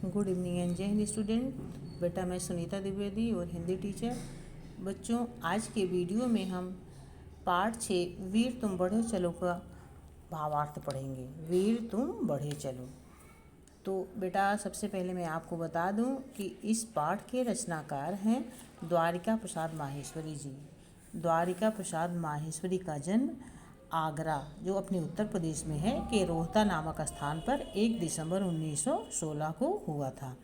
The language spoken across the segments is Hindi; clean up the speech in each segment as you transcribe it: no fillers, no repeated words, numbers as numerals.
गुड इवनिंग एंड जय हिंद स्टूडेंट। बेटा मैं सुनीता द्विवेदी और हिंदी टीचर। बच्चों आज के वीडियो में हम पाठ 6 वीर तुम बढ़े चलो का भावार्थ पढ़ेंगे। वीर तुम बढ़े चलो। तो बेटा सबसे पहले मैं आपको बता दूं कि इस पाठ के रचनाकार हैं द्वारिका प्रसाद माहेश्वरी जी। द्वारिका प्रसाद माहेश्वरी का जन्म आगरा, जो अपने उत्तर प्रदेश में है, के रोहता नामक स्थान पर 1 दिसंबर 1916 को हुआ था।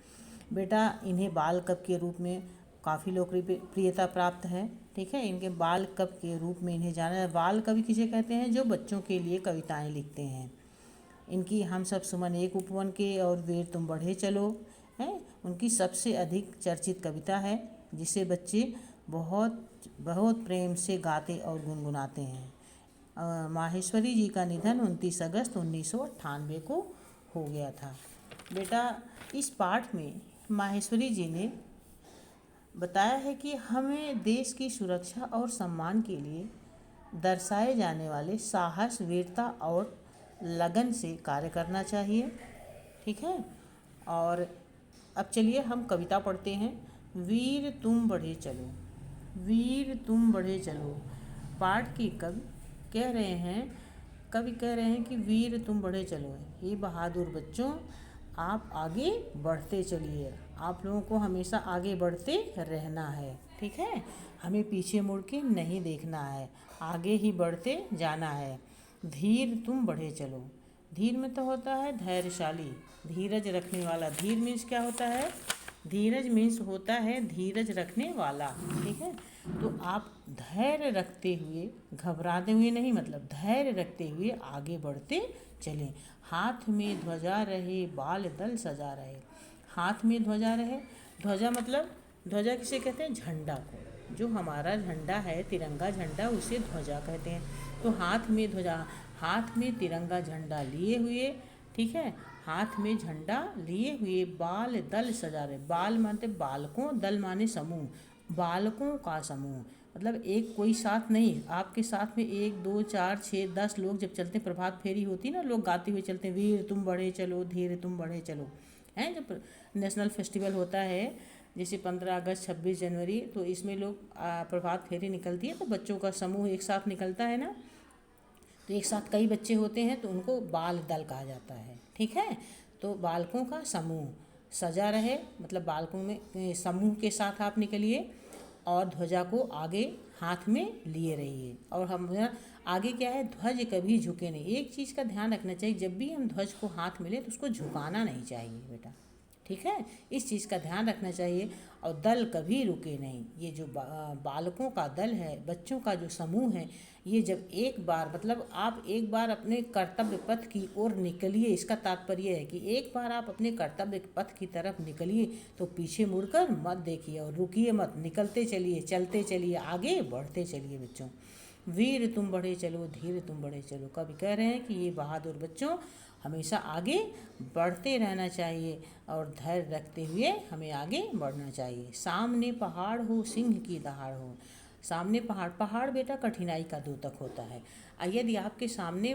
बेटा इन्हें बाल कवि के रूप में काफ़ी लोकप्रियता प्राप्त है। ठीक है, इनके बाल कवि के रूप में इन्हें जाना है। बाल कवि किसे कहते हैं? जो बच्चों के लिए कविताएं लिखते हैं। इनकी हम सब सुमन एक उपवन के और वीर तुम बढ़े चलो है उनकी सबसे अधिक चर्चित कविता है, जिसे बच्चे बहुत बहुत प्रेम से गाते और गुनगुनाते हैं। माहेश्वरी जी का निधन 29 अगस्त 1998 को हो गया था। बेटा इस पाठ में माहेश्वरी जी ने बताया है कि हमें देश की सुरक्षा और सम्मान के लिए दर्शाए जाने वाले साहस, वीरता और लगन से कार्य करना चाहिए। ठीक है, और अब चलिए हम कविता पढ़ते हैं। वीर तुम बढ़े चलो, वीर तुम बढ़े चलो। पाठ की कवि कह रहे हैं कि वीर तुम बढ़े चलो। ये बहादुर बच्चों, आप आगे बढ़ते चलिए। आप लोगों को हमेशा आगे बढ़ते रहना है। ठीक है, हमें पीछे मुड़ के नहीं देखना है, आगे ही बढ़ते जाना है। धीर तुम बढ़े चलो। धीर में तो होता है धैर्यशाली, धीरज रखने वाला। धीर मीन्स क्या होता है? धीरज मीन्स होता है धीरज रखने वाला। ठीक है, तो आप धैर्य रखते हुए, घबराते हुए नहीं, मतलब धैर्य रखते हुए आगे बढ़ते चलें। हाथ में ध्वजा रहे, बाल दल सजा रहे। हाथ में ध्वजा रहे, ध्वजा मतलब, ध्वजा किसे कहते हैं? झंडा को। जो हमारा झंडा है, तिरंगा झंडा, उसे ध्वजा कहते हैं। तो हाथ में ध्वजा, हाथ में तिरंगा झंडा लिए हुए, ठीक है, हाथ में झंडा लिए हुए, बाल दल सजा रहे। बाल मानते बालकों, दल माने समूह, बालकों का समूह। मतलब एक कोई साथ नहीं, आपके साथ में 1 2 4 6 10 लोग जब चलते, प्रभात फेरी होती ना, लोग गाते हुए चलते हैं, वीर तुम बढ़े चलो, धीर तुम बढ़े चलो। हैं, जब नेशनल फेस्टिवल होता है जैसे 15 अगस्त 26 जनवरी, तो इसमें लोग प्रभात फेरी निकलती है, तो बच्चों का समूह एक साथ निकलता है ना, तो एक साथ कई बच्चे होते हैं तो उनको बाल दल कहा जाता है। ठीक है, तो बालकों का समूह सजा रहे, मतलब बालकों में समूह के साथ आप निकलिए और ध्वजा को आगे हाथ में लिए रहिए। और हम आगे क्या है? ध्वज कभी झुके नहीं। एक चीज़ का ध्यान रखना चाहिए, जब भी हम ध्वज को हाथ में लें तो उसको झुकाना नहीं चाहिए बेटा। ठीक है, इस चीज़ का ध्यान रखना चाहिए। और दल कभी रुके नहीं। ये जो बालकों का दल है, बच्चों का जो समूह है, ये जब एक बार, मतलब आप एक बार अपने कर्तव्य पथ की ओर निकलिए, इसका तात्पर्य है कि एक बार आप अपने कर्तव्य पथ की तरफ निकलिए तो पीछे मुड़कर मत देखिए और रुकिए मत, निकलते चलिए, चलते चलिए, आगे बढ़ते चलिए बच्चों। वीर तुम बढ़े चलो, धीर तुम बढ़े चलो। कवि कह रहे हैं कि ये बहादुर बच्चों, हमेशा आगे बढ़ते रहना चाहिए और धैर्य रखते हुए हमें आगे बढ़ना चाहिए। सामने पहाड़ हो, सिंह की दहाड़ हो। सामने पहाड़, पहाड़ बेटा कठिनाई का द्योतक होता है। यदि आपके सामने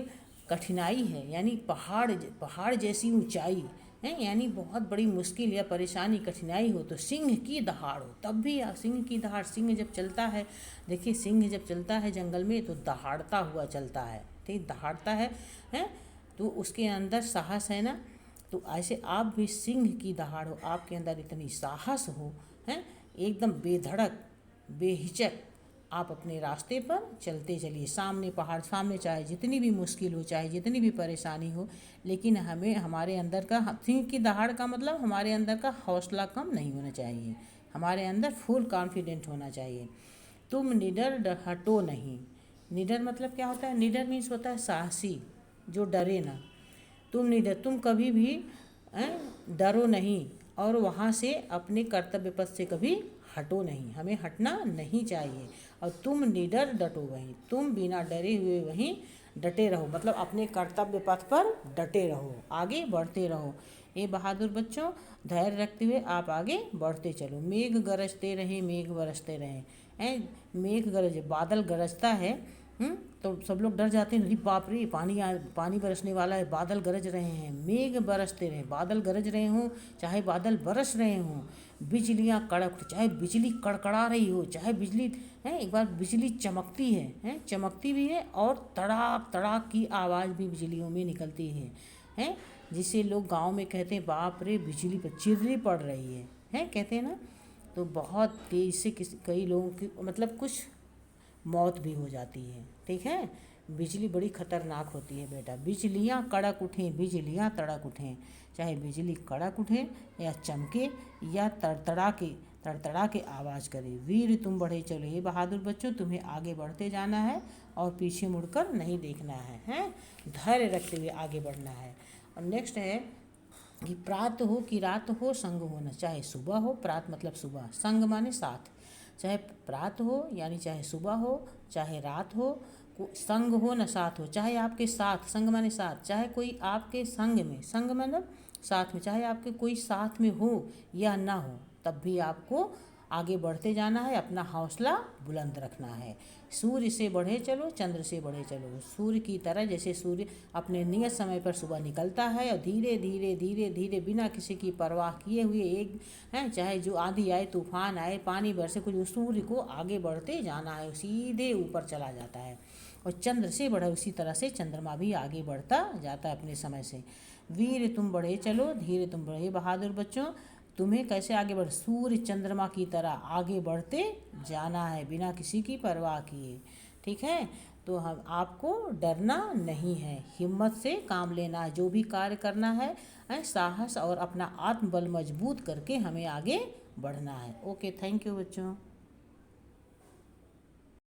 कठिनाई है, यानी पहाड़ जैसी ऊंचाई है, यानी बहुत बड़ी मुश्किल या परेशानी, कठिनाई हो, तो सिंह की दहाड़ हो, तब भी सिंह की दहाड़। सिंह जब चलता है, देखिए सिंह जब चलता है जंगल में तो दहाड़ता हुआ चलता है। ठीक, दहाड़ता है, तो उसके अंदर साहस है ना। तो ऐसे आप भी सिंह की दहाड़ हो, आपके अंदर इतनी साहस हो, हैं, एकदम बेधड़क बेहिचक आप अपने रास्ते पर चलते चलिए। सामने पहाड़, सामने चाहे जितनी भी मुश्किल हो, चाहे जितनी भी परेशानी हो, लेकिन हमें हमारे अंदर का, सिंह की दहाड़ का मतलब हमारे अंदर का हौसला कम नहीं होना चाहिए, हमारे अंदर फुल कॉन्फिडेंट होना चाहिए। तुम निडर हटो नहीं। निडर मतलब क्या होता है? निडर मीन्स होता है साहसी, जो डरे ना। तुम निडर, तुम कभी भी डरो नहीं और वहाँ से अपने कर्तव्य पथ से कभी हटो नहीं, हमें हटना नहीं चाहिए। और तुम निडर डटो वहीं, तुम बिना डरे हुए वहीं डटे रहो, मतलब अपने कर्तव्य पथ पर डटे रहो, आगे बढ़ते रहो। ये बहादुर बच्चों, धैर्य रखते हुए आप आगे बढ़ते चलो। मेघ गरजते रहे, मेघ बरसते रहे। मेघ गरज, बादल गरजता है, तो सब लोग डर जाते हैं, अरे बाप रे, पानी बरसने वाला है, बादल गरज रहे हैं, मेघ बरसते रहे, बादल गरज रहे हों चाहे बादल बरस रहे हों, बिजलियाँ कड़क, चाहे बिजली कड़कड़ा रही हो, चाहे बिजली है, एक बार बिजली चमकती है चमकती भी है, और तड़ाक तड़ाक की आवाज़ भी बिजलियों में निकलती है, जिसे लोग गांव में कहते हैं बाप रे बिजली पर चिर्री पड़ रही है कहते हैं ना। तो बहुत तेज़ से कई लोगों की मतलब कुछ मौत भी हो जाती है, ठीक है। बिजली बड़ी खतरनाक होती है बेटा, बिजलियाँ कड़क उठें, बिजलियाँ तड़क उठें, चाहे बिजली कड़क उठे या चमके या तड़तड़ा के आवाज़ करे, वीर तुम बढ़े चलो। ये बहादुर बच्चों, तुम्हें आगे बढ़ते जाना है और पीछे मुड़कर नहीं देखना है, धैर्य रखते हुए आगे बढ़ना है। और नेक्स्ट है कि प्रात हो कि रात हो संग हो न, चाहे सुबह हो, प्रात मतलब सुबह, संग माने साथ, चाहे प्रात हो यानी चाहे सुबह हो, चाहे रात हो, संग हो न साथ हो, चाहे आपके साथ, संग माने साथ, चाहे कोई आपके संग में, संग मतलब साथ में, चाहे आपके कोई साथ में हो या ना हो, तब भी आपको आगे बढ़ते जाना है, अपना हौसला बुलंद रखना है। सूर्य से बढ़े चलो, चंद्र से बढ़े चलो, सूर्य की तरह, जैसे सूर्य अपने नियत समय पर सुबह निकलता है और धीरे धीरे धीरे धीरे बिना किसी की परवाह किए हुए एक है, चाहे जो आंधी आए, तूफान आए, पानी बरसे, कुछ उस सूर्य को आगे बढ़ते जाना है, सीधे ऊपर चला जाता है। और चंद्र से बढ़े उसी तरह से चंद्रमा भी आगे बढ़ता जाता है अपने समय से। वीर तुम बढ़े चलो, धीरे तुम बढ़े बहादुर बच्चों, तुम्हें कैसे आगे बढ़, सूर्य चंद्रमा की तरह आगे बढ़ते जाना है बिना किसी की परवाह किए, ठीक है। तो हम आपको डरना नहीं है, हिम्मत से काम लेना है, जो भी कार्य करना है साहस और अपना आत्मबल मजबूत करके हमें आगे बढ़ना है। ओके, थैंक यू बच्चों।